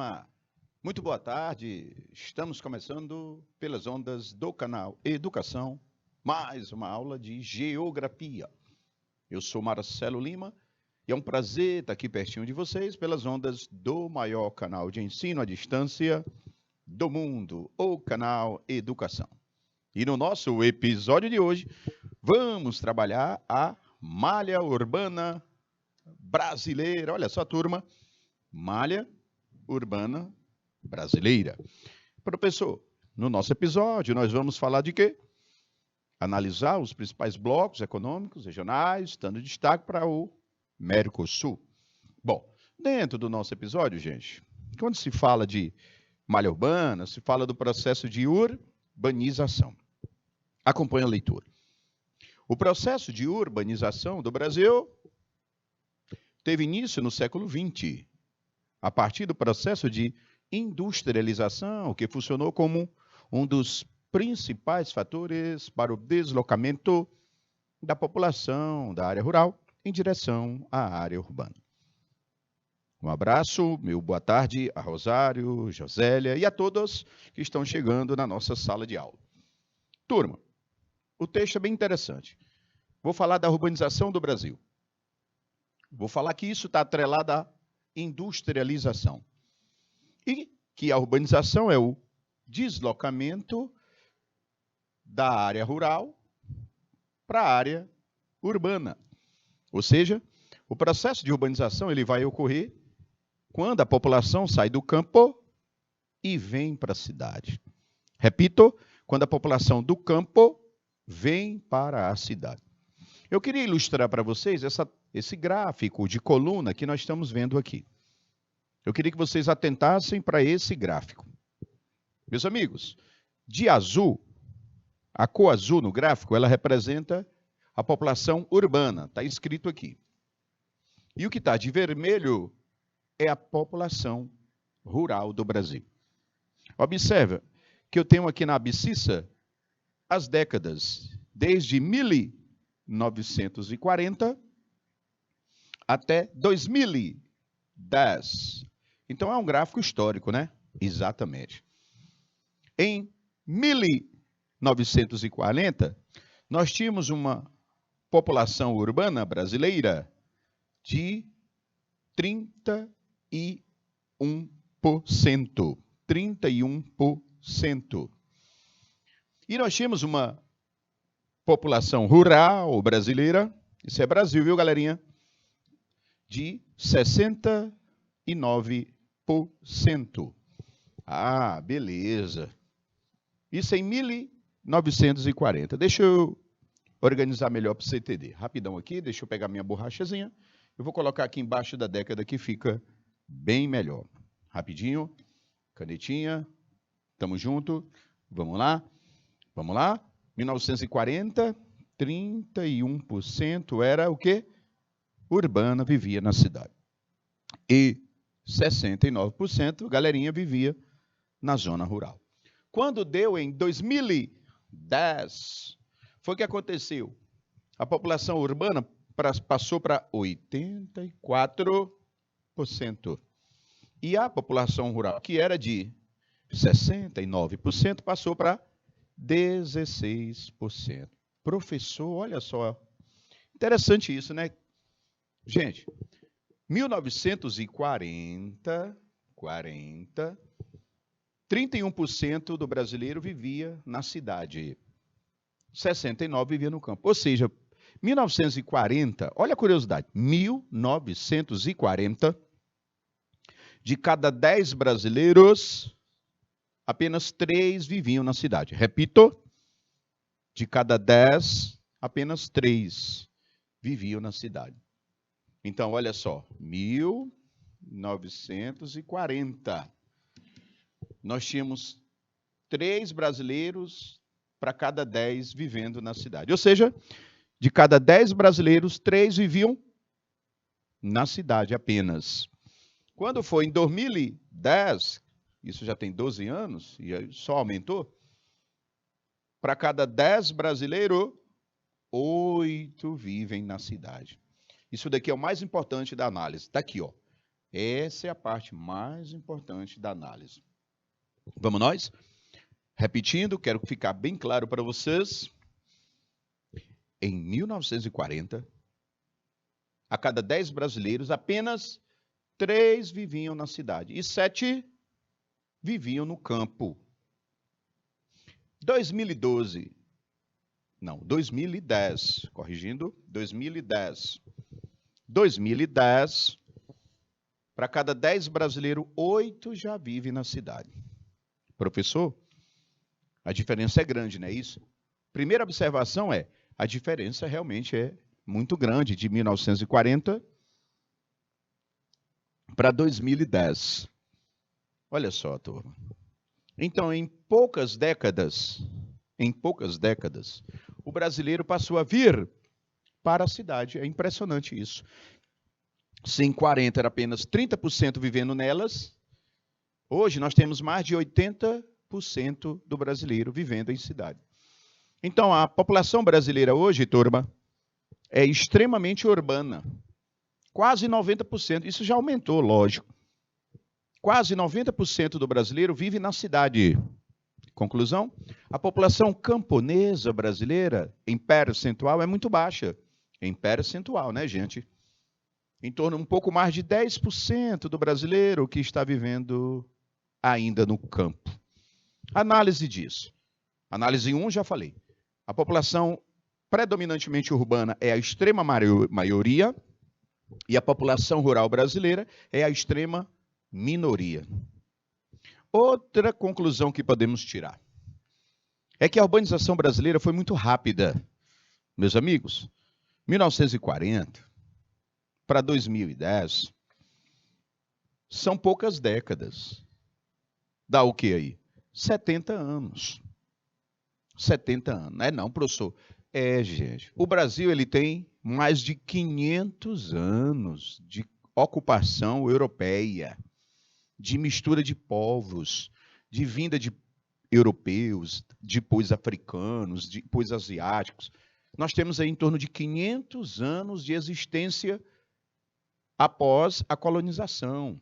turma, muito boa tarde. Estamos começando pelas ondas do canal Educação, mais uma aula de Geografia. Eu sou Marcelo Lima e é um prazer estar aqui pertinho de vocês pelas ondas do maior canal de ensino à distância do mundo, o canal Educação. E no nosso episódio de hoje, vamos trabalhar a malha urbana brasileira. Olha só, turma, malha urbana brasileira. Professor, no nosso episódio nós vamos falar de quê? Analisar os principais blocos econômicos regionais, dando destaque para o Mercosul. Bom, dentro do nosso episódio, gente, quando se fala de malha urbana, se fala do processo de urbanização. Acompanhe a leitura. O processo de urbanização do Brasil teve início no século XX, a partir do processo de industrialização, que funcionou como um dos principais fatores para o deslocamento da população da área rural em direção à área urbana. Um abraço, meu boa tarde a Rosário, Josélia e a todos que estão chegando na nossa sala de aula. Turma, o texto é bem interessante. Vou falar da urbanização do Brasil. Vou falar que isso está atrelado à industrialização. E que a urbanização é o deslocamento da área rural para a área urbana. Ou seja, o processo de urbanização ele vai ocorrer quando a população sai do campo e vem para a cidade. Repito, quando a população do campo vem para a cidade. Eu queria ilustrar para vocês esse gráfico de coluna que nós estamos vendo aqui. Eu queria que vocês atentassem para esse gráfico. Meus amigos, de azul, a cor azul no gráfico, ela representa a população urbana, está escrito aqui. E o que está de vermelho é a população rural do Brasil. Observa que eu tenho aqui na abscissa as décadas desde 1940 até 2010. Então é um gráfico histórico, né? Exatamente. Em 1940, nós tínhamos uma população urbana brasileira de 31%. 31%. E nós tínhamos uma população rural brasileira, isso é Brasil, viu, galerinha? De 69%. Ah, beleza. Isso em 1940. Deixa eu organizar melhor para você entender. Rapidão aqui, deixa eu pegar minha borrachazinha. Eu vou colocar aqui embaixo da década que fica bem melhor. Rapidinho, canetinha, tamo junto. Vamos lá? Vamos lá? 1940, 31% era o quê? Urbana, vivia na cidade. E 69%, galerinha, vivia na zona rural. Quando deu em 2010, foi o que aconteceu. A população urbana passou para 84%. E a população rural, que era de 69%, passou para 16%. Professor, olha só. Interessante isso, né? Gente, 1940, 31% do brasileiro vivia na cidade. 69% vivia no campo. Ou seja, 1940, olha a curiosidade, 1940, de cada 10 brasileiros, apenas 3 viviam na cidade. Repito, de cada 10, apenas 3 viviam na cidade. Então, olha só, 1940, nós tínhamos 3 brasileiros para cada 10 vivendo na cidade. Ou seja, de cada 10 brasileiros, 3 viviam na cidade apenas. Quando foi em 2010, isso já tem 12 anos, e só aumentou, para cada 10 brasileiros, 8 vivem na cidade. Isso daqui é o mais importante da análise. Está aqui, ó. Essa é a parte mais importante da análise. Vamos nós? Repetindo, quero ficar bem claro para vocês. Em 1940, a cada 10 brasileiros, apenas 3 viviam na cidade e 7 viviam no campo. 2010, corrigindo, 2010, para cada 10 brasileiros, 8 já vivem na cidade. Professor, a diferença é grande, não é isso? Primeira observação é, a diferença realmente é muito grande, de 1940 para 2010. Olha só, turma. Então, em poucas décadas, o brasileiro passou a vir para a cidade. É impressionante isso. Se em 40 era apenas 30% vivendo nelas, hoje nós temos mais de 80% do brasileiro vivendo em cidade. Então, a população brasileira hoje, turma, é extremamente urbana. Quase 90%. Isso já aumentou, lógico. Quase 90% do brasileiro vive na cidade. Conclusão? A população camponesa brasileira, em percentual, é muito baixa. Em percentual, né, gente? Em torno um pouco mais de 10% do brasileiro que está vivendo ainda no campo. Análise disso. Análise 1, já falei. A população predominantemente urbana é a extrema maioria e a população rural brasileira é a extrema minoria. Outra conclusão que podemos tirar é que a urbanização brasileira foi muito rápida. Meus amigos, 1940 para 2010 são poucas décadas. Dá o que aí? 70 anos. 70 anos. Não, professor. Gente. O Brasil ele tem mais de 500 anos de ocupação europeia, de mistura de povos, de vinda de europeus, depois africanos, depois asiáticos. Nós temos aí em torno de 500 anos de existência após a colonização.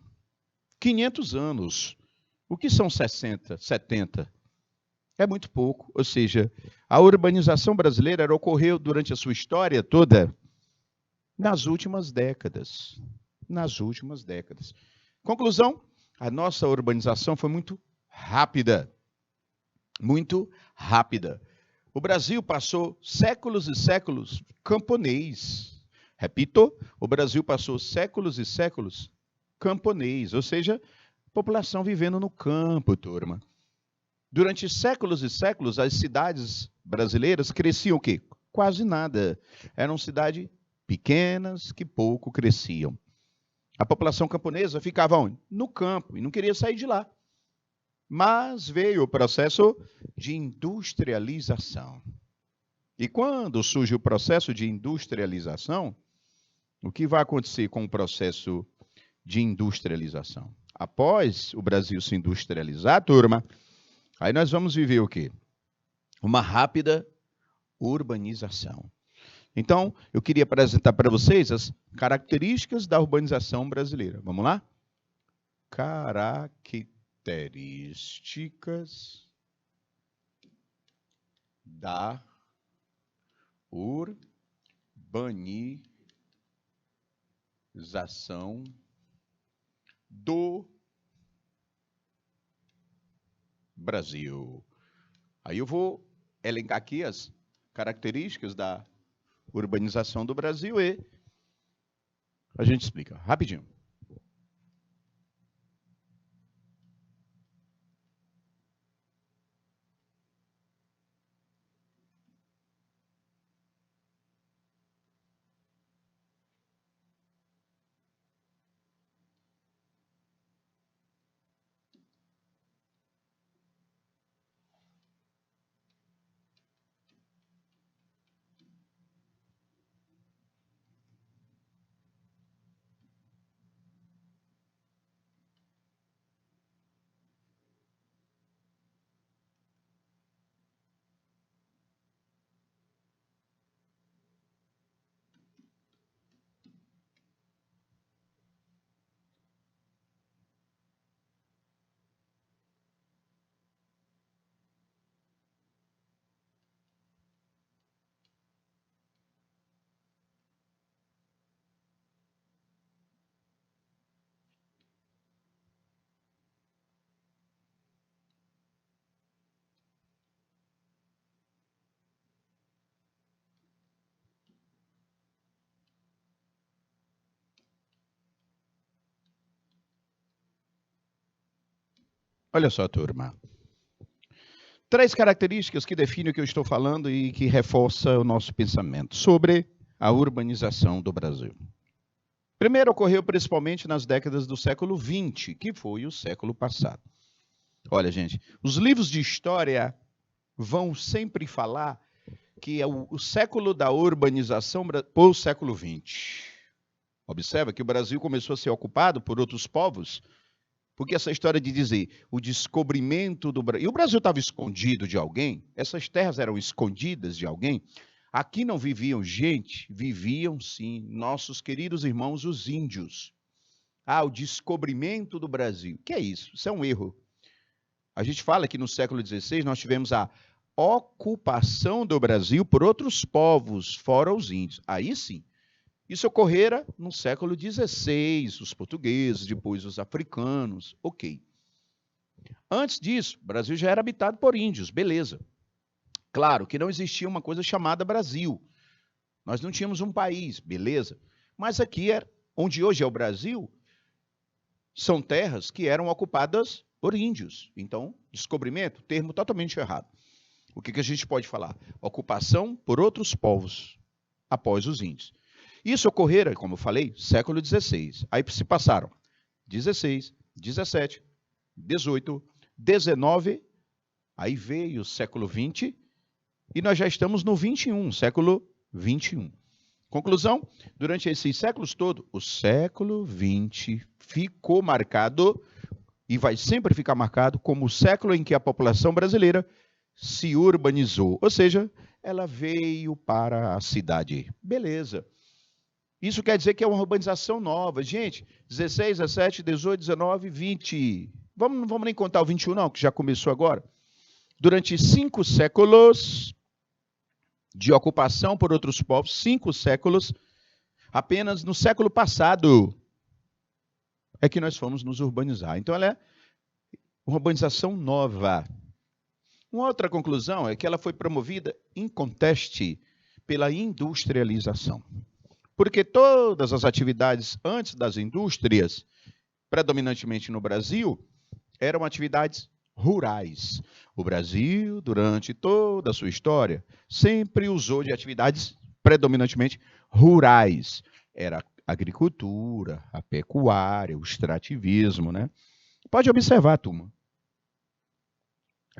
500 anos. O que são 60, 70? É muito pouco. Ou seja, a urbanização brasileira ocorreu durante a sua história toda nas últimas décadas. Nas últimas décadas. Conclusão, a nossa urbanização foi muito rápida. Muito rápida. O Brasil passou séculos e séculos camponês. Repito, o Brasil passou séculos e séculos camponês, ou seja, população vivendo no campo, turma. Durante séculos e séculos, as cidades brasileiras cresciam o quê? Quase nada. Eram cidades pequenas que pouco cresciam. A população camponesa ficava onde? No campo e não queria sair de lá. Mas veio o processo de industrialização. E quando surge o processo de industrialização, o que vai acontecer com o processo de industrialização? Após o Brasil se industrializar, turma, aí nós vamos viver o quê? Uma rápida urbanização. Então, eu queria apresentar para vocês as características da urbanização brasileira. Vamos lá? Características da urbanização do Brasil. Aí eu vou elencar aqui as características da urbanização do Brasil e a gente explica rapidinho. Olha só, turma. 3 características que definem o que eu estou falando e que reforça o nosso pensamento sobre a urbanização do Brasil. Primeiro, ocorreu principalmente nas décadas do século XX, que foi o século passado. Olha, gente, os livros de história vão sempre falar que é o século da urbanização o século XX. Observa que o Brasil começou a ser ocupado por outros povos, porque essa história de dizer o descobrimento do Brasil... E o Brasil estava escondido de alguém? Essas terras eram escondidas de alguém? Aqui não viviam gente? Viviam sim, nossos queridos irmãos, os índios. O descobrimento do Brasil. O que é isso? Isso é um erro. A gente fala que no século XVI nós tivemos a ocupação do Brasil por outros povos, fora os índios. Aí sim. Isso ocorrera no século XVI, os portugueses, depois os africanos, ok. Antes disso, o Brasil já era habitado por índios, beleza. Claro que não existia uma coisa chamada Brasil. Nós não tínhamos um país, beleza. Mas aqui, onde hoje é o Brasil, são terras que eram ocupadas por índios. Então, descobrimento, termo totalmente errado. O que a gente pode falar? Ocupação por outros povos após os índios. Isso ocorrera, como eu falei, século XVI. Aí se passaram 16, 17, 18, 19, aí veio o século XX e nós já estamos no 21, século 21. Conclusão, durante esses séculos todos, o século XX ficou marcado e vai sempre ficar marcado como o século em que a população brasileira se urbanizou, ou seja, ela veio para a cidade. Beleza. Isso quer dizer que é uma urbanização nova. Gente, 16, 17, 18, 19, 20. Não vamos nem contar o 21 não, que já começou agora. Durante 5 séculos de ocupação por outros povos, 5 séculos, apenas no século passado é que nós fomos nos urbanizar. Então ela é uma urbanização nova. Uma outra conclusão é que ela foi promovida inconteste pela industrialização. Porque todas as atividades antes das indústrias, predominantemente no Brasil, eram atividades rurais. O Brasil, durante toda a sua história, sempre usou de atividades predominantemente rurais. Era a agricultura, a pecuária, o extrativismo, né? Pode observar, turma.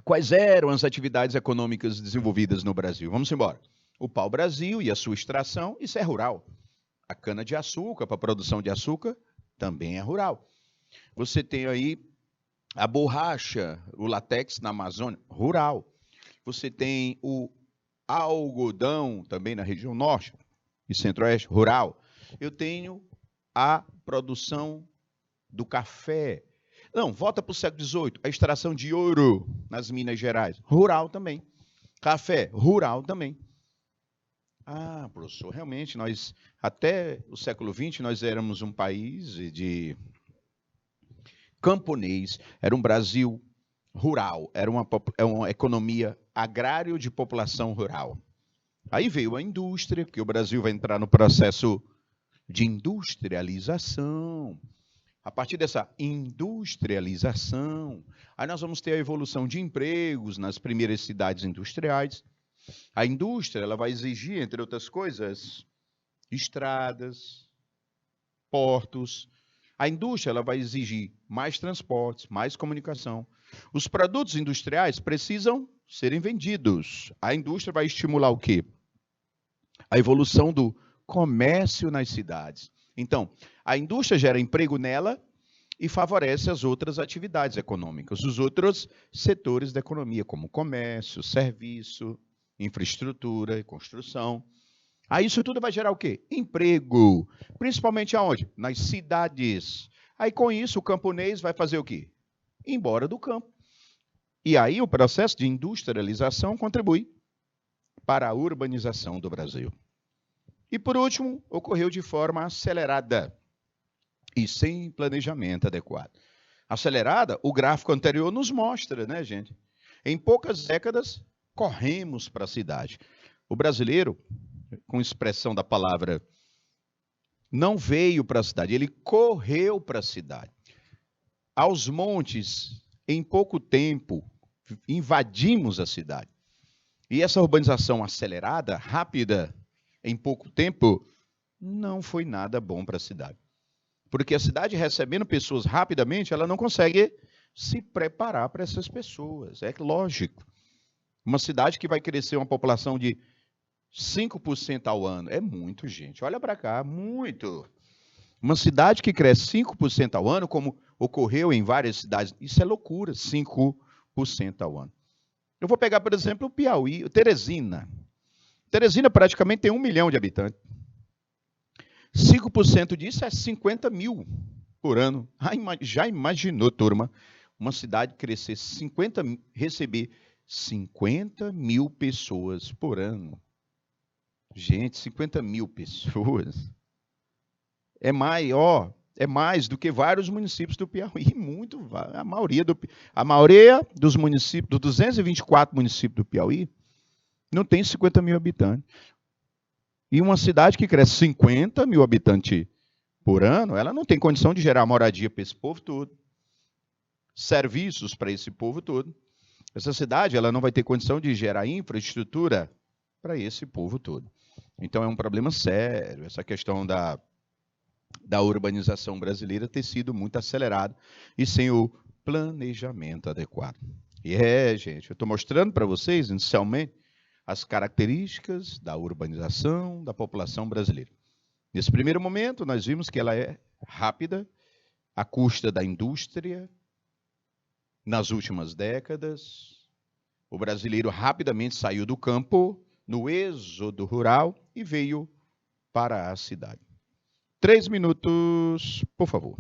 Quais eram as atividades econômicas desenvolvidas no Brasil? Vamos embora. O pau-brasil e a sua extração, isso é rural. A cana-de-açúcar, para a produção de açúcar, também é rural. Você tem aí a borracha, o látex na Amazônia, rural. Você tem o algodão, também na região norte e centro-oeste, rural. Eu tenho a produção do café. Não, volta para o século XVIII, a extração de ouro nas Minas Gerais, rural também. Café, rural também. Professor, realmente, nós, até o século XX, nós éramos um país de camponês, era um Brasil rural, era uma economia agrária de população rural. Aí veio a indústria, porque o Brasil vai entrar no processo de industrialização. A partir dessa industrialização, aí nós vamos ter a evolução de empregos nas primeiras cidades industriais. A indústria ela vai exigir, entre outras coisas, estradas, portos. A indústria ela vai exigir mais transportes, mais comunicação. Os produtos industriais precisam serem vendidos. A indústria vai estimular o quê? A evolução do comércio nas cidades. Então, a indústria gera emprego nela e favorece as outras atividades econômicas, os outros setores da economia, como comércio, serviço, infraestrutura e construção. Aí isso tudo vai gerar o quê? Emprego. Principalmente aonde? Nas cidades. Aí com isso o camponês vai fazer o quê? Ir embora do campo. E aí o processo de industrialização contribui para a urbanização do Brasil. E por último, ocorreu de forma acelerada e sem planejamento adequado. Acelerada, o gráfico anterior nos mostra, né, gente? Em poucas décadas, corremos para a cidade. O brasileiro, com expressão da palavra, não veio para a cidade, ele correu para a cidade. Aos montes, em pouco tempo, invadimos a cidade. E essa urbanização acelerada, rápida, em pouco tempo, não foi nada bom para a cidade. Porque a cidade recebendo pessoas rapidamente, ela não consegue se preparar para essas pessoas. É lógico. Uma cidade que vai crescer uma população de 5% ao ano. É muito, gente. Olha para cá, muito. Uma cidade que cresce 5% ao ano, como ocorreu em várias cidades, isso é loucura, 5% ao ano. Eu vou pegar, por exemplo, o Piauí, Teresina. Teresina praticamente tem 1 milhão de habitantes. 5% disso é 50 mil por ano. Já imaginou, turma, uma cidade crescer 50, receber 50 mil pessoas por ano? Gente, 50 mil pessoas é mais do que vários municípios do Piauí, muito, a maioria dos municípios, dos 224 municípios do Piauí, não tem 50 mil habitantes. E uma cidade que cresce 50 mil habitantes por ano, ela não tem condição de gerar moradia para esse povo todo, serviços para esse povo todo. Essa cidade, ela não vai ter condição de gerar infraestrutura para esse povo todo. Então é um problema sério essa questão da urbanização brasileira ter sido muito acelerada e sem o planejamento adequado. E gente, eu estou mostrando para vocês, inicialmente, as características da urbanização da população brasileira. Nesse primeiro momento, nós vimos que ela é rápida, à custa da indústria. Nas últimas décadas, o brasileiro rapidamente saiu do campo, no êxodo rural, e veio para a cidade. 3 minutos, por favor.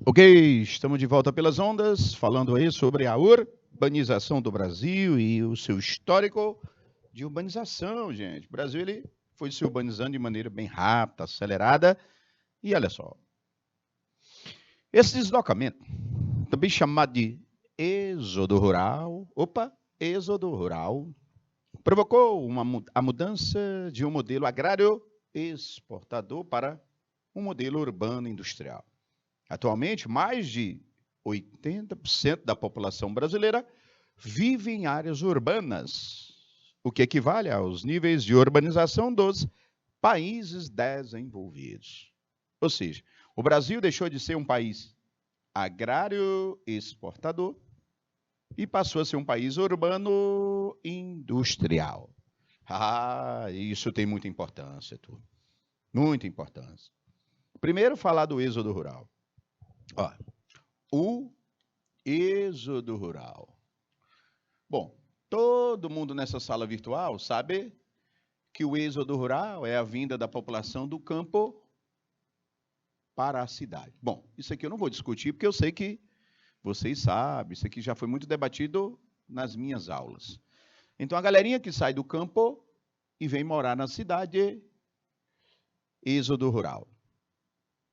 Ok, estamos de volta pelas ondas, falando aí sobre a urbanização do Brasil e o seu histórico de urbanização, gente. O Brasil ele foi se urbanizando de maneira bem rápida, acelerada, e olha só. Esse deslocamento, também chamado de êxodo rural, provocou a mudança de um modelo agrário exportador para um modelo urbano industrial. Atualmente, mais de 80% da população brasileira vive em áreas urbanas, o que equivale aos níveis de urbanização dos países desenvolvidos. Ou seja, o Brasil deixou de ser um país agrário exportador e passou a ser um país urbano industrial. Isso tem muita importância, turma. Muita importância. Primeiro, falar do êxodo rural. O êxodo rural. Bom, todo mundo nessa sala virtual sabe que o êxodo rural é a vinda da população do campo para a cidade. Bom, isso aqui eu não vou discutir, porque eu sei que vocês sabem, isso aqui já foi muito debatido nas minhas aulas. Então, a galerinha que sai do campo e vem morar na cidade, êxodo rural.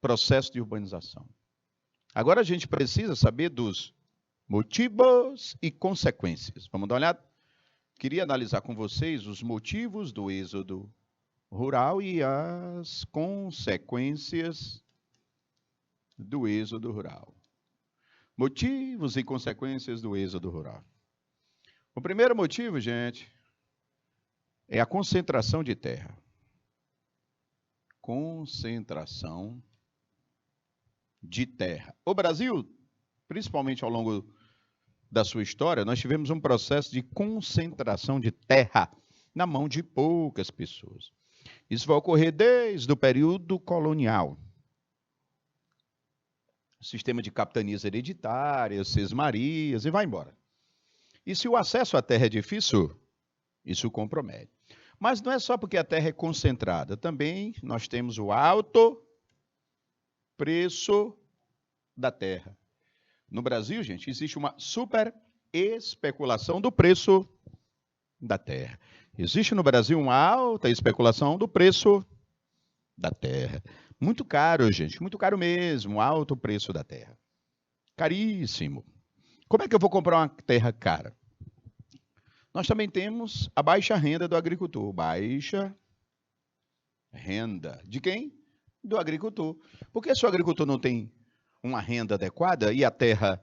Processo de urbanização. Agora a gente precisa saber dos motivos e consequências. Vamos dar uma olhada? Queria analisar com vocês os motivos do êxodo rural e as consequências do êxodo rural. Motivos e consequências do êxodo rural. O primeiro motivo, gente, é a concentração de terra. Concentração de terra. O Brasil, principalmente ao longo da sua história, nós tivemos um processo de concentração de terra na mão de poucas pessoas. Isso vai ocorrer desde o período colonial. Sistema de capitanias hereditárias, sesmarias, e vai embora. E se o acesso à terra é difícil, isso compromete. Mas não é só porque a terra é concentrada, também nós temos o alto preço da terra. No Brasil, gente, existe uma super especulação do preço da terra. Existe no Brasil uma alta especulação do preço da terra. Muito caro, gente, muito caro mesmo, alto preço da terra. Caríssimo. Como é que eu vou comprar uma terra cara? Nós também temos a baixa renda do agricultor. Baixa renda. De quem? Do agricultor. Porque se o agricultor não tem uma renda adequada e a terra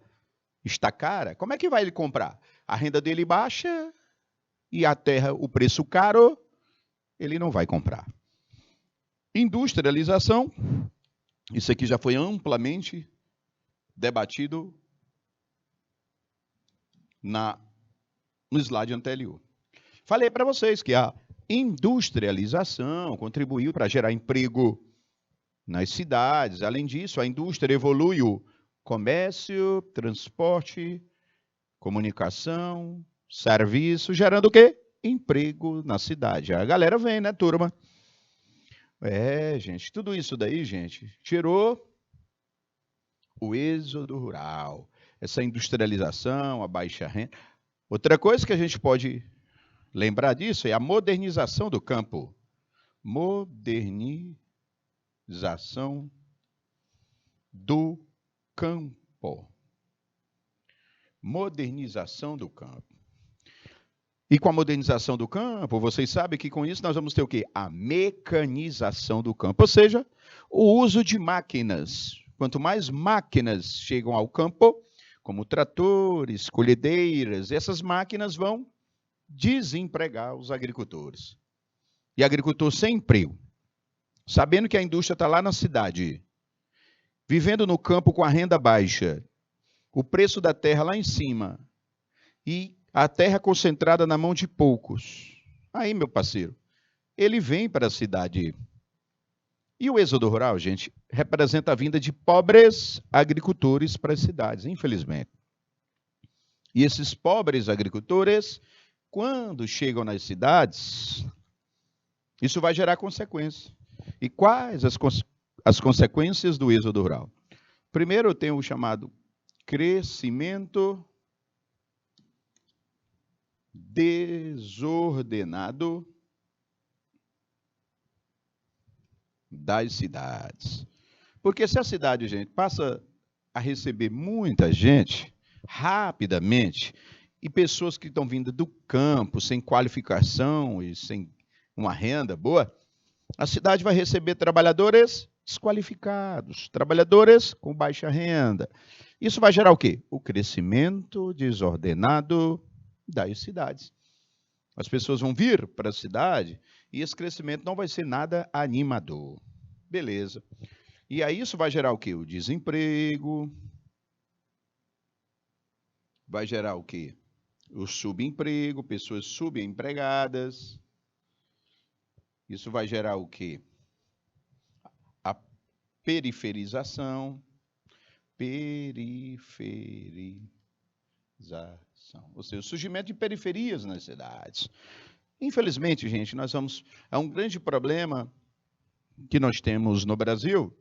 está cara, como é que vai ele comprar? A renda dele baixa e a terra, o preço caro, ele não vai comprar. Industrialização, isso aqui já foi amplamente debatido no slide anterior. Falei para vocês que a industrialização contribuiu para gerar emprego nas cidades. Além disso, a indústria evolui o comércio, transporte, comunicação, serviço, gerando o quê? Emprego na cidade. A galera vem, né, turma? Gente, tudo isso daí, gente, gerou o êxodo rural, essa industrialização, a baixa renda. Outra coisa que a gente pode lembrar disso é a modernização do campo. Modernização do campo. Modernização do campo. E com a modernização do campo, vocês sabem que com isso nós vamos ter o quê? A mecanização do campo, ou seja, o uso de máquinas. Quanto mais máquinas chegam ao campo, como tratores, colhedeiras, essas máquinas vão desempregar os agricultores. E agricultor sem emprego, sabendo que a indústria está lá na cidade, vivendo no campo com a renda baixa, o preço da terra lá em cima e a terra concentrada na mão de poucos. Aí, meu parceiro, ele vem para a cidade. E o êxodo rural, gente, representa a vinda de pobres agricultores para as cidades, infelizmente. E esses pobres agricultores, quando chegam nas cidades, isso vai gerar consequências. E quais as consequências do êxodo rural? Primeiro eu tenho o chamado crescimento desordenado das cidades. Porque se a cidade, gente, passa a receber muita gente rapidamente, e pessoas que estão vindo do campo sem qualificação e sem uma renda boa, a cidade vai receber trabalhadores desqualificados, trabalhadores com baixa renda. Isso vai gerar o quê? O crescimento desordenado das cidades. As pessoas vão vir para a cidade e esse crescimento não vai ser nada animador. Beleza. E aí isso vai gerar o quê? O desemprego. Vai gerar o quê? O subemprego, pessoas subempregadas. Isso vai gerar o quê? A periferização. Ou seja, o surgimento de periferias nas cidades. Infelizmente, gente, nós vamos... É um grande problema que nós temos no Brasil,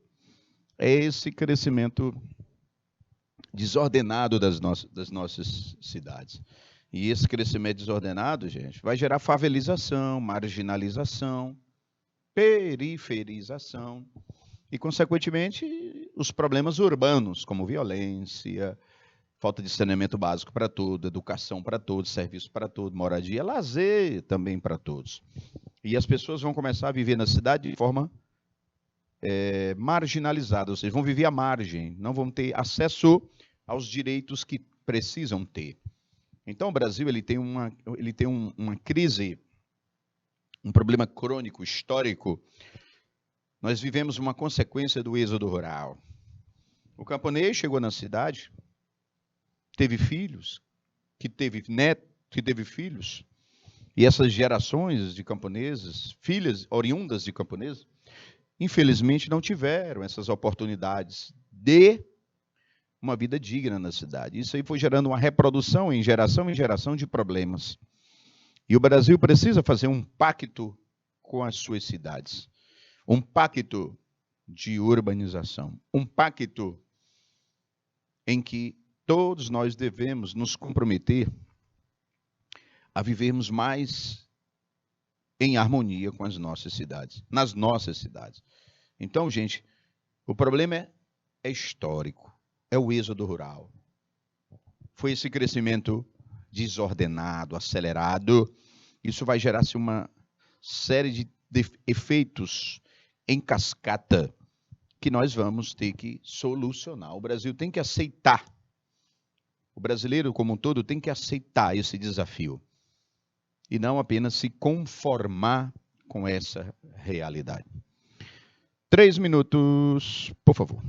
é esse crescimento desordenado das nossas cidades. E esse crescimento desordenado, gente, vai gerar favelização, marginalização, periferização e, consequentemente, os problemas urbanos, como violência, falta de saneamento básico para todos, educação para todos, serviço para todos, moradia, lazer também para todos. E as pessoas vão começar a viver na cidade de forma marginalizada, ou seja, vão viver à margem, não vão ter acesso aos direitos que precisam ter. Então, o Brasil ele tem uma crise, um problema crônico, histórico. Nós vivemos uma consequência do êxodo rural. O camponês chegou na cidade, teve filhos, que teve netos, que teve filhos, e essas gerações de camponeses, filhas oriundas de camponeses, infelizmente não tiveram essas oportunidades de uma vida digna na cidade. Isso aí foi gerando uma reprodução em geração de problemas. E o Brasil precisa fazer um pacto com as suas cidades. Um pacto de urbanização. Um pacto em que todos nós devemos nos comprometer a vivermos mais em harmonia com as nossas cidades, nas nossas cidades. Então, gente, o problema é histórico, é o êxodo rural. Foi esse crescimento desordenado, acelerado. Isso vai gerar-se uma série de efeitos em cascata que nós vamos ter que solucionar. O Brasil tem que aceitar, o brasileiro como um todo tem que aceitar esse desafio e não apenas se conformar com essa realidade. 3 minutos, por favor.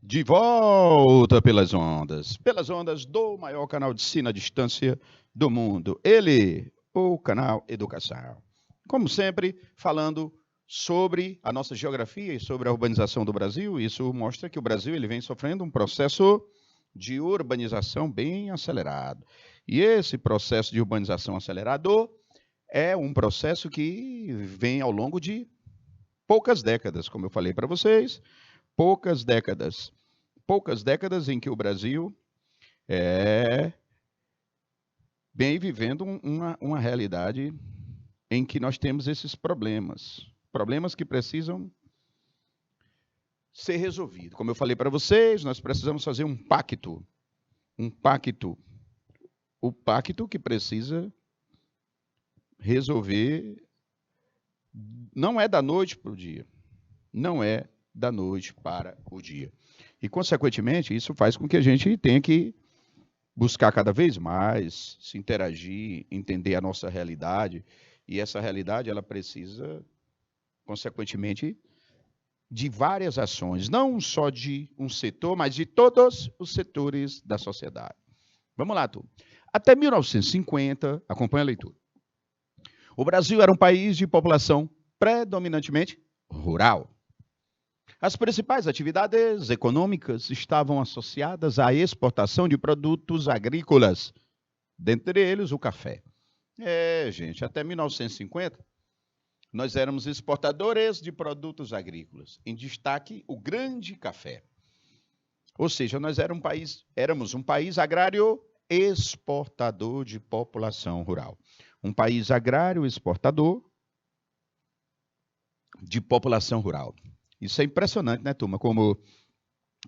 De volta pelas ondas do maior canal de ensino à distância do mundo. Ele, o canal Educação. Como sempre, falando sobre a nossa geografia e sobre a urbanização do Brasil. Isso mostra que o Brasil ele vem sofrendo um processo de urbanização bem acelerado. E esse processo de urbanização acelerado é um processo que vem ao longo de poucas décadas, como eu falei para vocês, poucas décadas em que o Brasil vem vivendo uma realidade em que nós temos esses problemas que precisam ser resolvidos. Como eu falei para vocês, nós precisamos fazer um pacto, o pacto que precisa resolver, não é da noite para o dia, não é da noite para o dia. E, consequentemente, isso faz com que a gente tenha que buscar cada vez mais, se interagir, entender a nossa realidade. E essa realidade, ela precisa, consequentemente, de várias ações, não só de um setor, mas de todos os setores da sociedade. Vamos lá, turma. Até 1950, acompanha a leitura. O Brasil era um país de população predominantemente rural. As principais atividades econômicas estavam associadas à exportação de produtos agrícolas, dentre eles o café. Gente, até 1950, nós éramos exportadores de produtos agrícolas, em destaque o grande café. Ou seja, nós éramos um país agrário exportador de população rural. Um país agrário exportador de população rural. Isso é impressionante, né, turma? Como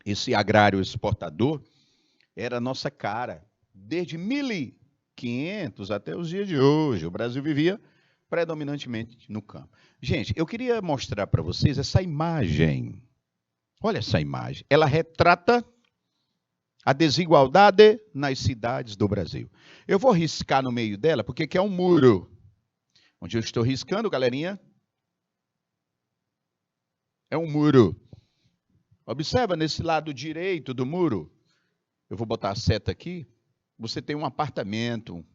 esse agrário exportador era a nossa cara. Desde 1500 até os dias de hoje, o Brasil vivia predominantemente no campo. Gente, eu queria mostrar para vocês essa imagem. Olha essa imagem. Ela retrata a desigualdade nas cidades do Brasil. Eu vou riscar no meio dela, porque aqui é um muro. Onde eu estou riscando, galerinha, é um muro. Observa nesse lado direito do muro. Eu vou botar a seta aqui. Você tem um apartamento.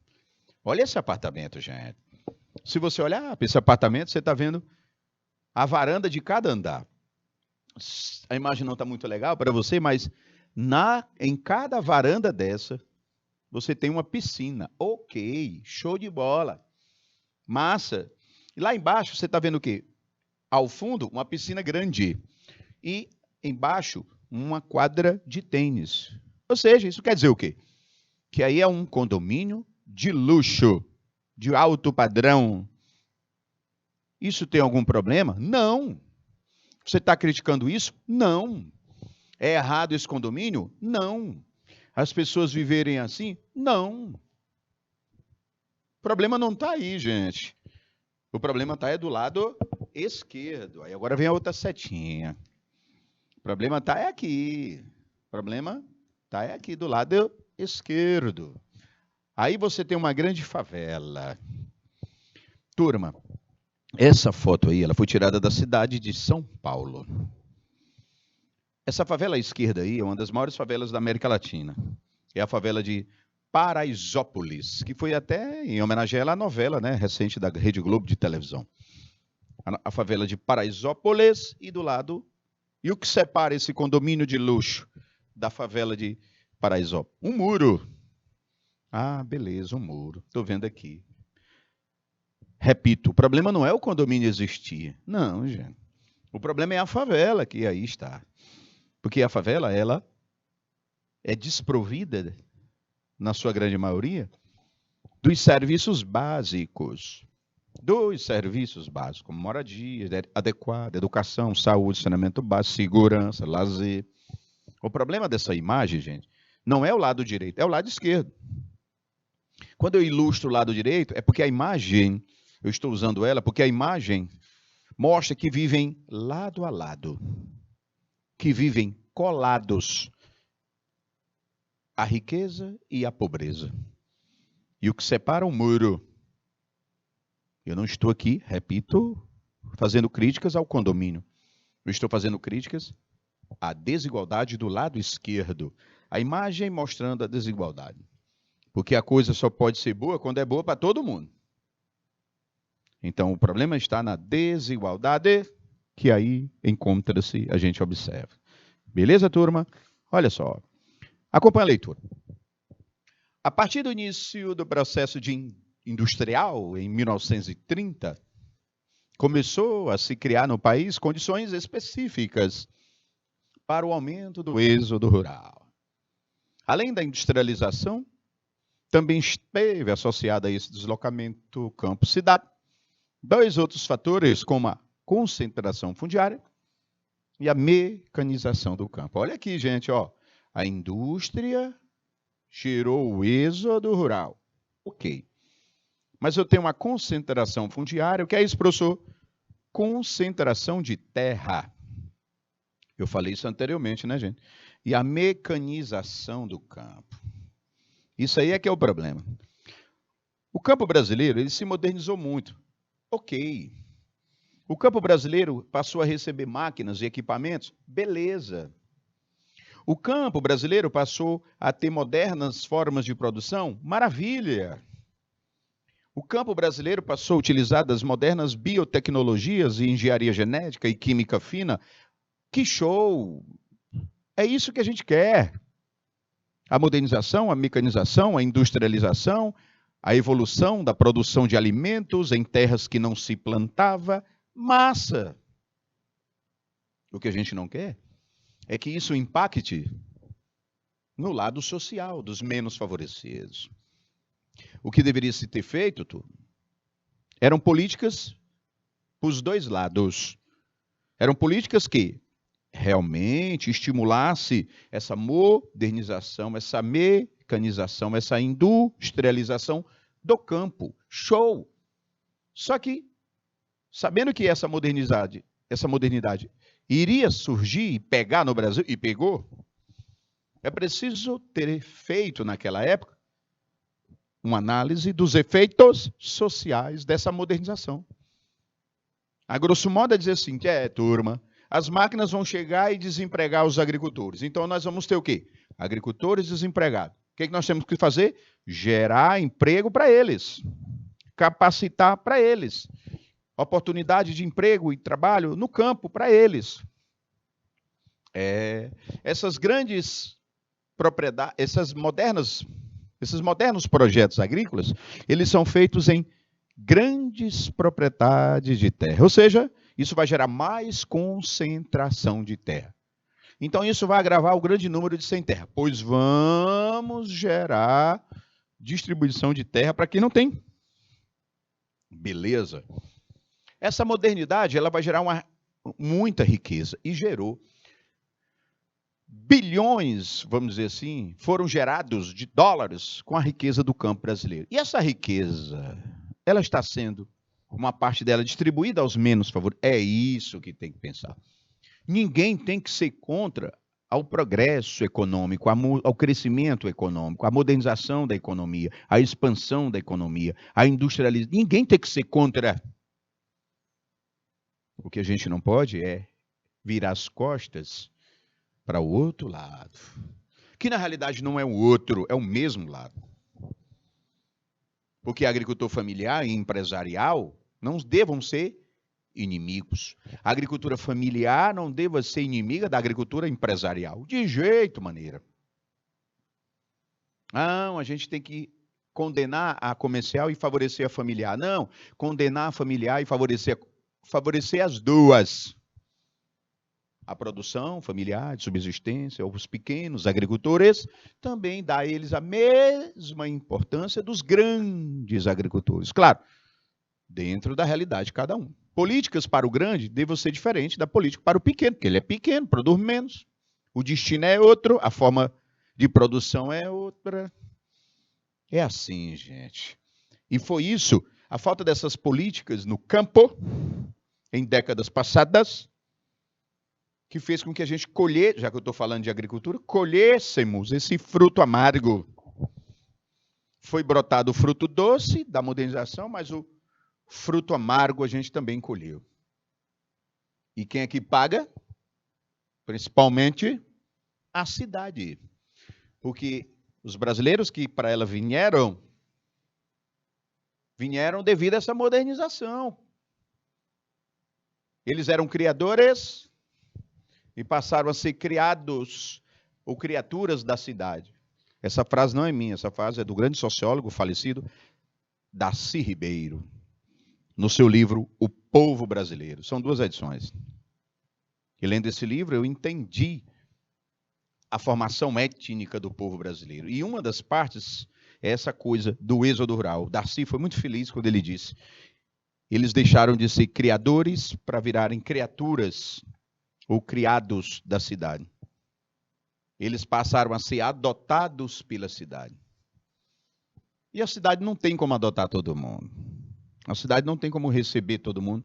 Olha esse apartamento, gente. Se você olhar para esse apartamento, você está vendo a varanda de cada andar. A imagem não está muito legal para você, mas em cada varanda dessa, você tem uma piscina. Ok, show de bola. Massa. E lá embaixo, você está vendo o quê? Ao fundo, uma piscina grande. E embaixo, uma quadra de tênis. Ou seja, isso quer dizer o quê? Que aí é um condomínio de luxo, de alto padrão. Isso tem algum problema? Não. Você está criticando isso? Não. É errado esse condomínio? Não. As pessoas viverem assim? Não. O problema não está aí, gente. O problema está do lado esquerdo. Aí agora vem a outra setinha. O problema está aqui. O problema está aqui do lado esquerdo. Aí você tem uma grande favela. Turma, essa foto aí, ela foi tirada da cidade de São Paulo. Essa favela à esquerda aí é uma das maiores favelas da América Latina. É a favela de Paraisópolis, que foi até em homenagem à novela, né, recente da Rede Globo de televisão. A favela de Paraisópolis e do lado... E o que separa esse condomínio de luxo da favela de Paraisópolis? Um muro. Ah, beleza, um muro. Estou vendo aqui. Repito, o problema não é o condomínio existir. Não, gente. O problema é a favela que aí está. Porque a favela, ela é desprovida, na sua grande maioria, dos serviços básicos. Como moradia adequada, educação, saúde, saneamento básico, segurança, lazer. O problema dessa imagem, gente, não é o lado direito, é o lado esquerdo. Quando eu ilustro o lado direito, é porque a imagem, eu estou usando ela, porque a imagem mostra que vivem lado a lado, que vivem colados a riqueza e a pobreza. E o que separa o muro... Eu não estou aqui, repito, fazendo críticas ao condomínio. Eu estou fazendo críticas a desigualdade do lado esquerdo. A imagem mostrando a desigualdade. Porque a coisa só pode ser boa quando é boa para todo mundo. Então, o problema está na desigualdade, que aí encontra-se, a gente observa. Beleza, turma? Olha só. Acompanha a leitura. A partir do início do processo industrial, em 1930, começou a se criar no país condições específicas para o aumento do êxodo rural. Além da industrialização, também esteve associada a esse deslocamento campo-cidade dois outros fatores, como a concentração fundiária e a mecanização do campo. Olha aqui, gente, ó, a indústria gerou o êxodo rural. Ok. Mas eu tenho uma concentração fundiária. O que é isso, professor? Concentração de terra. Eu falei isso anteriormente, né, gente? E a mecanização do campo. Isso aí é que é o problema. O campo brasileiro, ele se modernizou muito. Ok. O campo brasileiro passou a receber máquinas e equipamentos. Beleza. O campo brasileiro passou a ter modernas formas de produção. Maravilha. O campo brasileiro passou a utilizar das modernas biotecnologias e engenharia genética e química fina. Que show! É isso que a gente quer. A modernização, a mecanização, a industrialização, a evolução da produção de alimentos em terras que não se plantava. Massa! O que a gente não quer é que isso impacte no lado social dos menos favorecidos. O que deveria se ter feito, eram políticas para os dois lados. Eram políticas que realmente estimulasse essa modernização, essa mecanização, essa industrialização do campo. Show! Só que, sabendo que essa modernidade iria surgir e pegar no Brasil, e pegou, é preciso ter feito naquela época uma análise dos efeitos sociais dessa modernização. A grosso modo é dizer assim, turma, as máquinas vão chegar e desempregar os agricultores. Então nós vamos ter o quê? Agricultores desempregados. O que nós temos que fazer? Gerar emprego para eles. Capacitar para eles. Oportunidade de emprego e trabalho no campo para eles. Essas grandes propriedades, esses modernos projetos agrícolas, eles são feitos em grandes propriedades de terra. Ou seja, isso vai gerar mais concentração de terra. Então, isso vai agravar o grande número de sem terra, pois vamos gerar distribuição de terra para quem não tem. Beleza. Essa modernidade, ela vai gerar muita riqueza, e gerou bilhões, vamos dizer assim, foram gerados de dólares com a riqueza do campo brasileiro. E essa riqueza, ela está sendo, uma parte dela, distribuída aos menos favorecidos. É isso que tem que pensar. Ninguém tem que ser contra ao progresso econômico, ao crescimento econômico, à modernização da economia, à expansão da economia, à industrialização. Ninguém tem que ser contra. O que a gente não pode é virar as costas para o outro lado, que na realidade não é o outro, é o mesmo lado. Porque agricultor familiar e empresarial não devam ser inimigos. A agricultura familiar não deva ser inimiga da agricultura empresarial, de jeito maneira. Não, a gente tem que condenar a comercial e favorecer a familiar. Não, condenar a familiar e favorecer as duas. A produção familiar, de subsistência, os pequenos agricultores, também dá a eles a mesma importância dos grandes agricultores. Claro, dentro da realidade de cada um. Políticas para o grande devem ser diferentes da política para o pequeno, porque ele é pequeno, produz menos. O destino é outro, a forma de produção é outra. É assim, gente. E foi isso, a falta dessas políticas no campo, em décadas passadas, que fez com que a gente já que eu estou falando de agricultura, colhêssemos esse fruto amargo. Foi brotado o fruto doce da modernização, mas o fruto amargo a gente também colheu. E quem é que paga? principalmente a cidade. Porque os brasileiros que para ela vieram devido a essa modernização. Eles eram criadores e passaram a ser criados ou criaturas da cidade. Essa frase não é minha, essa frase é do grande sociólogo falecido Darcy Ribeiro, no seu livro O Povo Brasileiro. São 2 edições. E lendo esse livro, eu entendi a formação étnica do povo brasileiro. E uma das partes é essa coisa do êxodo rural. Darcy foi muito feliz quando ele disse: eles deixaram de ser criadores para virarem criaturas ou criados da cidade. Eles passaram a ser adotados pela cidade. E a cidade não tem como adotar todo mundo. A cidade não tem como receber todo mundo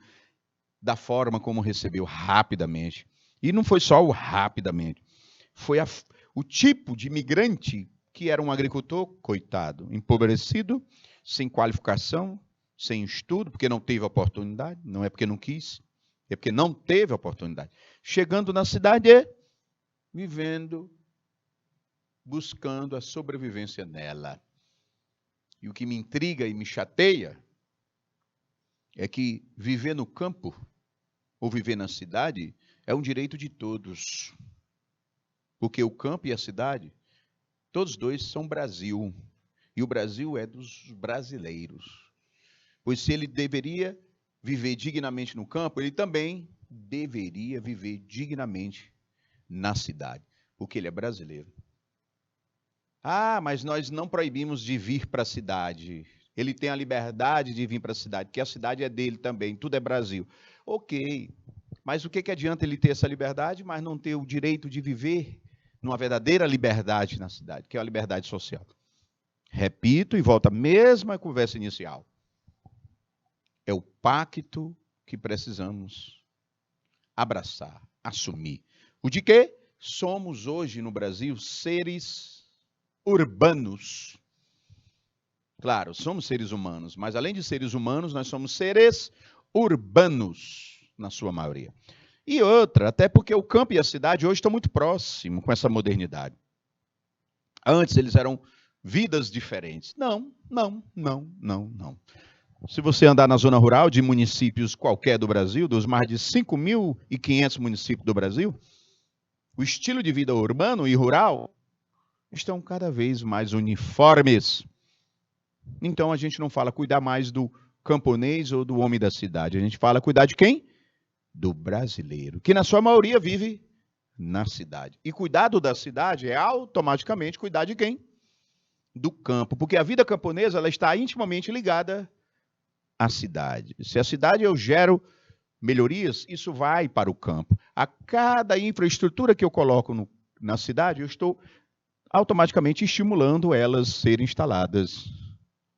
da forma como recebeu, rapidamente. E não foi só o rapidamente. Foi o tipo de imigrante que era um agricultor, coitado, empobrecido, sem qualificação, sem estudo, porque não teve oportunidade, não é porque não quis, é porque não teve oportunidade. Chegando na cidade, vivendo, buscando a sobrevivência nela. E o que me intriga e me chateia é que viver no campo ou viver na cidade é um direito de todos. Porque o campo e a cidade, todos dois são Brasil. E o Brasil é dos brasileiros. Pois se ele deveria viver dignamente no campo, ele também deveria viver dignamente na cidade. Porque ele é brasileiro. Ah, mas nós não proibimos de vir para a cidade. Ele tem a liberdade de vir para a cidade, porque a cidade é dele também, tudo é Brasil. Ok, mas o que adianta ele ter essa liberdade, mas não ter o direito de viver numa verdadeira liberdade na cidade, que é a liberdade social? Repito e volto à mesma conversa inicial. É o pacto que precisamos abraçar, assumir. O de quê? Somos hoje no Brasil seres urbanos. Claro, somos seres humanos, mas além de seres humanos, nós somos seres urbanos, na sua maioria. E outra, até porque o campo e a cidade hoje estão muito próximos com essa modernidade. Antes eles eram vidas diferentes. Não. Se você andar na zona rural de municípios qualquer do Brasil, dos mais de 5.500 municípios do Brasil, o estilo de vida urbano e rural estão cada vez mais uniformes. Então a gente não fala cuidar mais do camponês ou do homem da cidade. A gente fala cuidar de quem? Do brasileiro, que na sua maioria vive na cidade. E cuidado da cidade é automaticamente cuidar de quem? Do campo. Porque a vida camponesa ela está intimamente ligada à cidade. Se a cidade eu gero melhorias, isso vai para o campo. A cada infraestrutura que eu coloco na cidade, eu estou automaticamente estimulando elas serem instaladas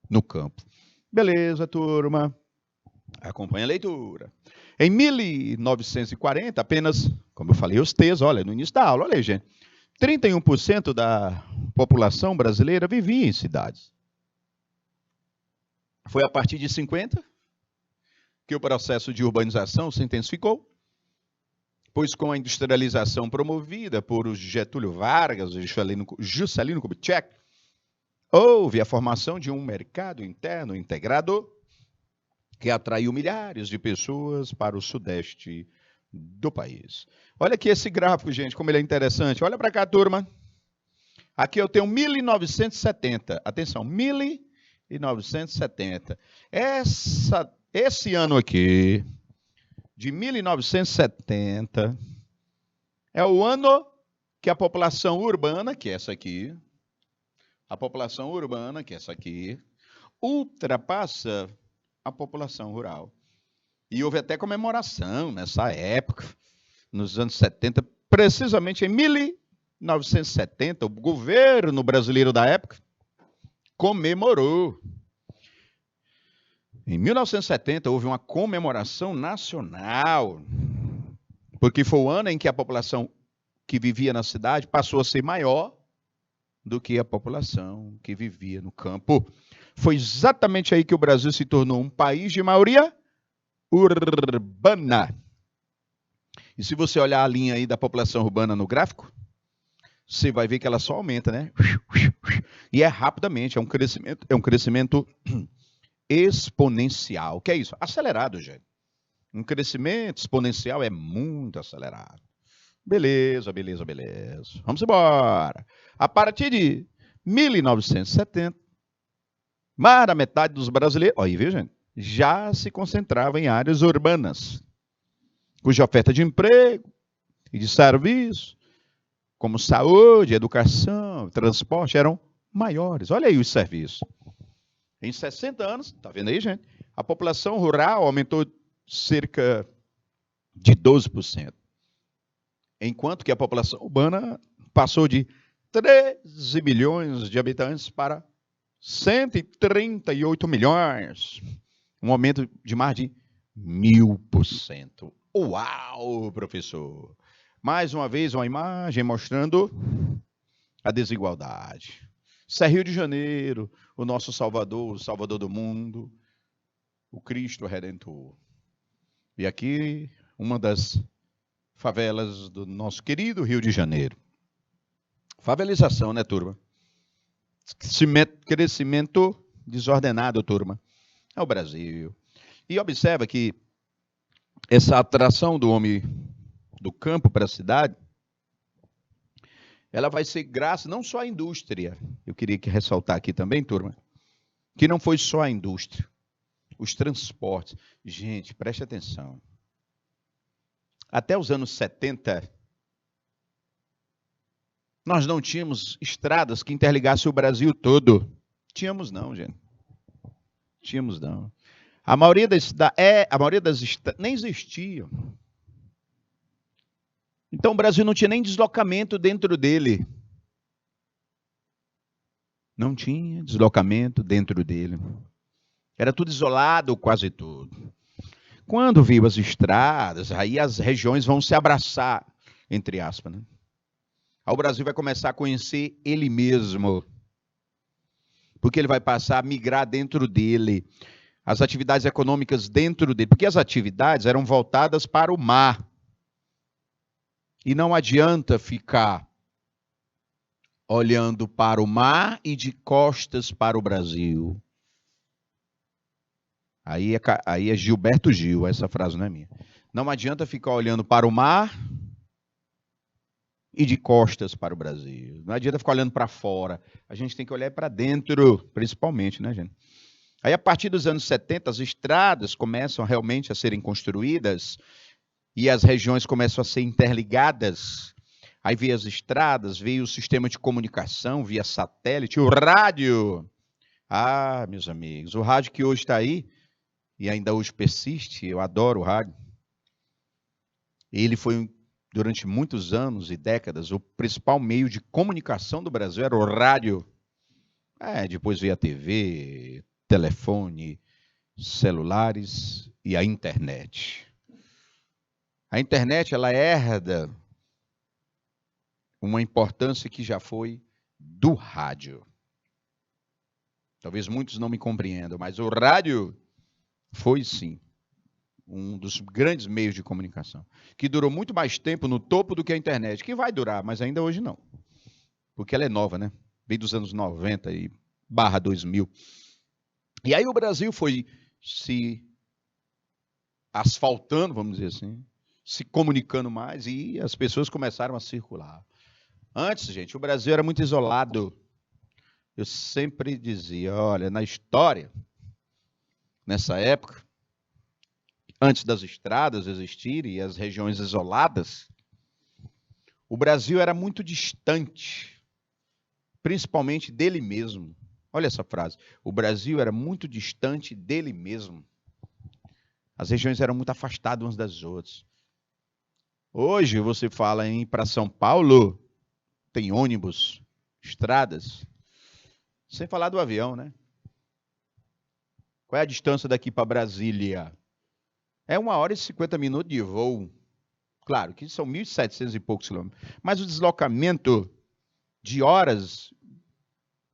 no campo. Beleza, turma? Acompanha a leitura. Em 1940, apenas, como eu falei, os T's, olha, no início da aula, olha aí, gente, 31% da população brasileira vivia em cidades. Foi a partir de 50 que o processo de urbanização se intensificou, pois com a industrialização promovida por Getúlio Vargas e Juscelino Kubitschek, houve a formação de um mercado interno integrado que atraiu milhares de pessoas para o sudeste do país. Olha aqui esse gráfico, gente, como ele é interessante. Olha para cá, turma. Aqui eu tenho 1970. Atenção, 1970. Esse ano aqui, de 1970, é o ano que a população urbana, que é essa aqui, ultrapassa a população rural. E houve até comemoração nessa época, nos anos 70, precisamente em 1970, o governo brasileiro da época comemorou. Em 1970, houve uma comemoração nacional, porque foi o ano em que a população que vivia na cidade passou a ser maior do que a população que vivia no campo. Foi exatamente aí que o Brasil se tornou um país de maioria urbana. E se você olhar a linha aí da população urbana no gráfico, você vai ver que ela só aumenta, né? E é rapidamente, é um crescimento exponencial. O que é isso? Acelerado, gente. Um crescimento exponencial é muito acelerado. Beleza, beleza, beleza. Vamos embora. A partir de 1970, mais da metade dos brasileiros, olha aí, viu, gente? Já se concentrava em áreas urbanas, cuja oferta de emprego e de serviço, como saúde, educação, transporte, eram maiores. Olha aí os serviços. Em 60 anos, tá vendo aí, gente? A população rural aumentou cerca de 12%, enquanto que a população urbana passou de 13 milhões de habitantes para 138 milhões, um aumento de mais de 1000%. Uau, professor! Mais uma vez, uma imagem mostrando a desigualdade. Isso é Rio de Janeiro, o nosso Salvador, o Salvador do mundo, o Cristo Redentor. E aqui, uma das favelas do nosso querido Rio de Janeiro. Favelização, né, turma? Crescimento desordenado, turma. É o Brasil. E observa que essa atração do homem do campo para a cidade, ela vai ser graças não só à indústria. Eu queria que ressaltar aqui também, turma, que não foi só a indústria, os transportes. Gente, preste atenção. Até os anos 70, nós não tínhamos estradas que interligassem o Brasil todo. Tínhamos não, gente. Tínhamos não. A maioria das nem existiam. Então o Brasil não tinha nem deslocamento dentro dele. Não tinha deslocamento dentro dele. Era tudo isolado, quase tudo. Quando viu as estradas, aí as regiões vão se abraçar, entre aspas, né? Aí o Brasil vai começar a conhecer ele mesmo. Porque ele vai passar a migrar dentro dele. As atividades econômicas dentro dele. Porque as atividades eram voltadas para o mar. E não adianta ficar olhando para o mar e de costas para o Brasil. Aí é Gilberto Gil, essa frase não é minha. Não adianta ficar olhando para o mar e de costas para o Brasil. Não adianta ficar olhando para fora. A gente tem que olhar para dentro, principalmente, né, gente? Aí, a partir dos anos 70, as estradas começam realmente a serem construídas e as regiões começam a ser interligadas. Aí veio as estradas, veio o sistema de comunicação via satélite, o rádio. Ah, meus amigos, o rádio que hoje está aí, e ainda hoje persiste, eu adoro o rádio. Ele foi, durante muitos anos e décadas, o principal meio de comunicação do Brasil era o rádio. Depois veio a TV, telefone, celulares e a internet. A internet, ela herda uma importância que já foi do rádio. Talvez muitos não me compreendam, mas o rádio foi sim um dos grandes meios de comunicação, que durou muito mais tempo no topo do que a internet, que vai durar, mas ainda hoje não, porque ela é nova, né? Vem dos anos 90 e /2000. E aí o Brasil foi se asfaltando, vamos dizer assim, se comunicando mais e as pessoas começaram a circular. Antes, gente, o Brasil era muito isolado. Eu sempre dizia, olha, na história, nessa época, antes das estradas existirem e as regiões isoladas, o Brasil era muito distante, principalmente dele mesmo. Olha essa frase. O Brasil era muito distante dele mesmo. As regiões eram muito afastadas umas das outras. Hoje você fala em ir para São Paulo, tem ônibus, estradas, sem falar do avião, né? Qual é a distância daqui para Brasília? É 1h50 de voo. Claro que são 1.700 e poucos quilômetros. Mas o deslocamento de horas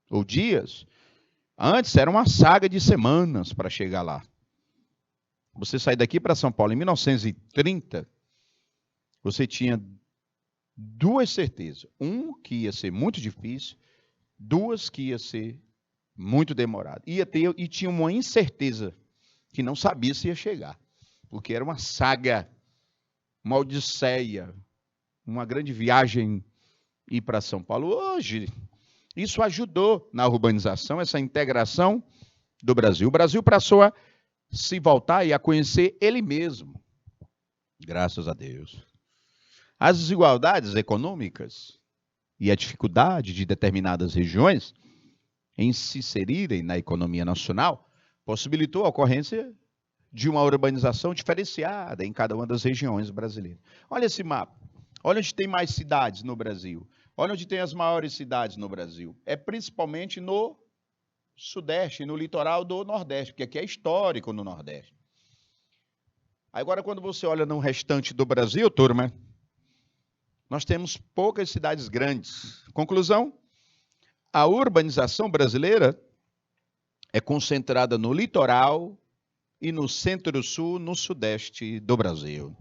ou dias, antes era uma saga de semanas para chegar lá. Você sair daqui para São Paulo em 1930, você tinha duas certezas. Que ia ser muito difícil, duas que ia ser muito demorado. E tinha uma incerteza que não sabia se ia chegar, porque era uma saga, uma odisseia, uma grande viagem ir para São Paulo. Hoje, isso ajudou na urbanização, essa integração do Brasil. O Brasil passou a se voltar e a conhecer ele mesmo, graças a Deus. As desigualdades econômicas e a dificuldade de determinadas regiões em se inserirem na economia nacional possibilitou a ocorrência de uma urbanização diferenciada em cada uma das regiões brasileiras. Olha esse mapa. Olha onde tem mais cidades no Brasil. Olha onde tem as maiores cidades no Brasil. É principalmente no Sudeste, no litoral do Nordeste, porque aqui é histórico no Nordeste. Agora, quando você olha no restante do Brasil, turma, nós temos poucas cidades grandes. Conclusão, a urbanização brasileira é concentrada no litoral e no centro-sul, no sudeste do Brasil.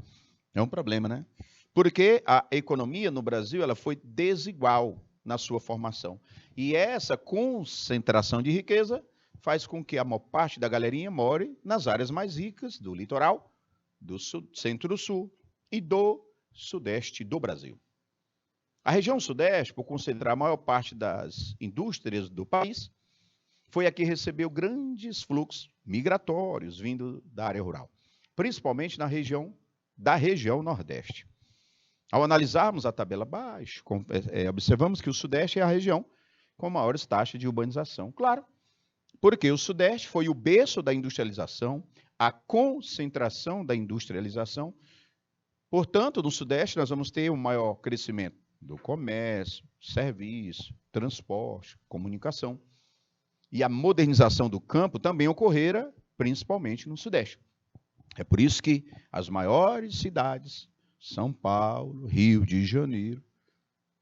É um problema, né? Porque a economia no Brasil ela foi desigual na sua formação. E essa concentração de riqueza faz com que a maior parte da galerinha more nas áreas mais ricas do litoral, do centro-sul e do sudeste do Brasil. A região sudeste, por concentrar a maior parte das indústrias do país, foi a que recebeu grandes fluxos migratórios vindo da área rural, principalmente da região nordeste. Ao analisarmos a tabela abaixo, observamos que o sudeste é a região com maiores taxas de urbanização. Claro, porque o sudeste foi o berço da industrialização, a concentração da industrialização. Portanto, no sudeste nós vamos ter um maior crescimento do comércio, serviço, transporte, comunicação. E a modernização do campo também ocorrera principalmente no sudeste. É por isso que as maiores cidades, São Paulo, Rio de Janeiro,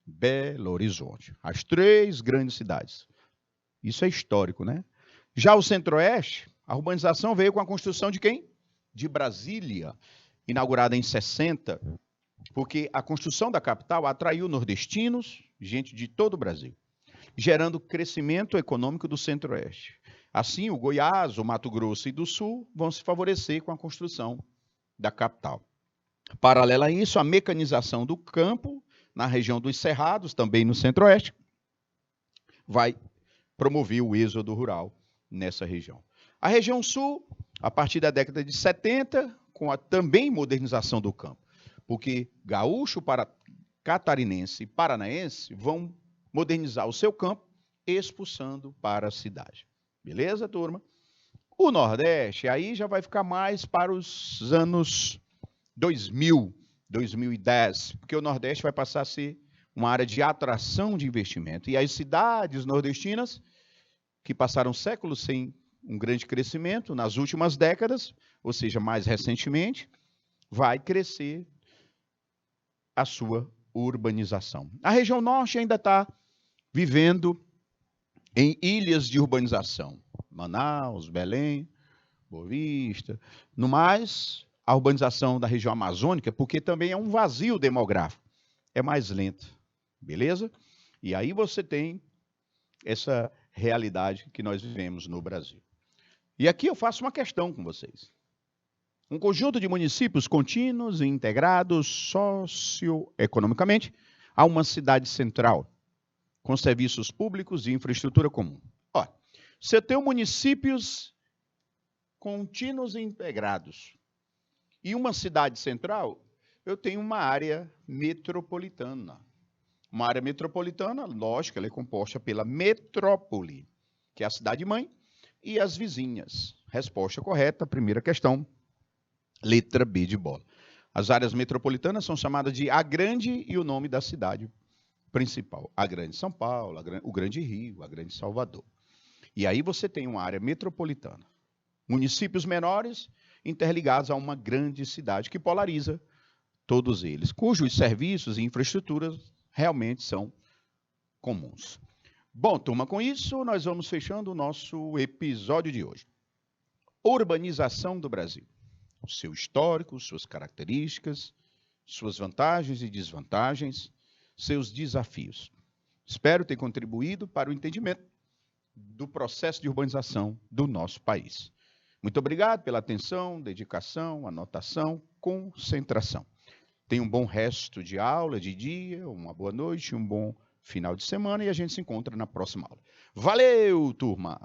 Belo Horizonte, as três grandes cidades. Isso é histórico, né? Já o centro-oeste, a urbanização veio com a construção de quem? De Brasília, inaugurada em 60, porque a construção da capital atraiu nordestinos, gente de todo o Brasil, gerando crescimento econômico do centro-oeste. Assim, o Goiás, o Mato Grosso e do Sul vão se favorecer com a construção da capital. Paralela a isso, a mecanização do campo na região dos Cerrados, também no centro-oeste, vai promover o êxodo rural nessa região. A região sul, a partir da década de 70, com a também modernização do campo, porque gaúcho, catarinense e paranaense vão modernizar o seu campo, expulsando para a cidade. Beleza, turma? O Nordeste, aí já vai ficar mais para os anos 2000, 2010, porque o Nordeste vai passar a ser uma área de atração de investimento. E as cidades nordestinas, que passaram séculos sem um grande crescimento, nas últimas décadas, ou seja, mais recentemente, vai crescer a sua urbanização. A região norte ainda está vivendo em ilhas de urbanização. Manaus, Belém, Boa Vista. No mais, a urbanização da região amazônica, porque também é um vazio demográfico, é mais lenta. Beleza? E aí você tem essa realidade que nós vivemos no Brasil. E aqui eu faço uma questão com vocês. Um conjunto de municípios contínuos e integrados socioeconomicamente a uma cidade central, com serviços públicos e infraestrutura comum. Ó, se eu tenho municípios contínuos e integrados e uma cidade central, eu tenho uma área metropolitana. Uma área metropolitana, lógico, ela é composta pela metrópole, que é a cidade-mãe, e as vizinhas. Resposta correta, primeira questão, letra B de bola. As áreas metropolitanas são chamadas de a Grande e o nome da cidade principal. A Grande São Paulo, o Grande Rio, a Grande Salvador. E aí você tem uma área metropolitana. Municípios menores interligados a uma grande cidade que polariza todos eles, cujos serviços e infraestruturas realmente são comuns. Bom, turma, com isso nós vamos fechando o nosso episódio de hoje. Urbanização do Brasil. O seu histórico, suas características suas vantagens e desvantagens, seus desafios. Espero ter contribuído para o entendimento do processo de urbanização do nosso país. Muito obrigado pela atenção, dedicação, anotação, concentração. Tenha um bom resto de aula, de dia, uma boa noite, um bom final de semana e a gente se encontra na próxima aula. Valeu, turma!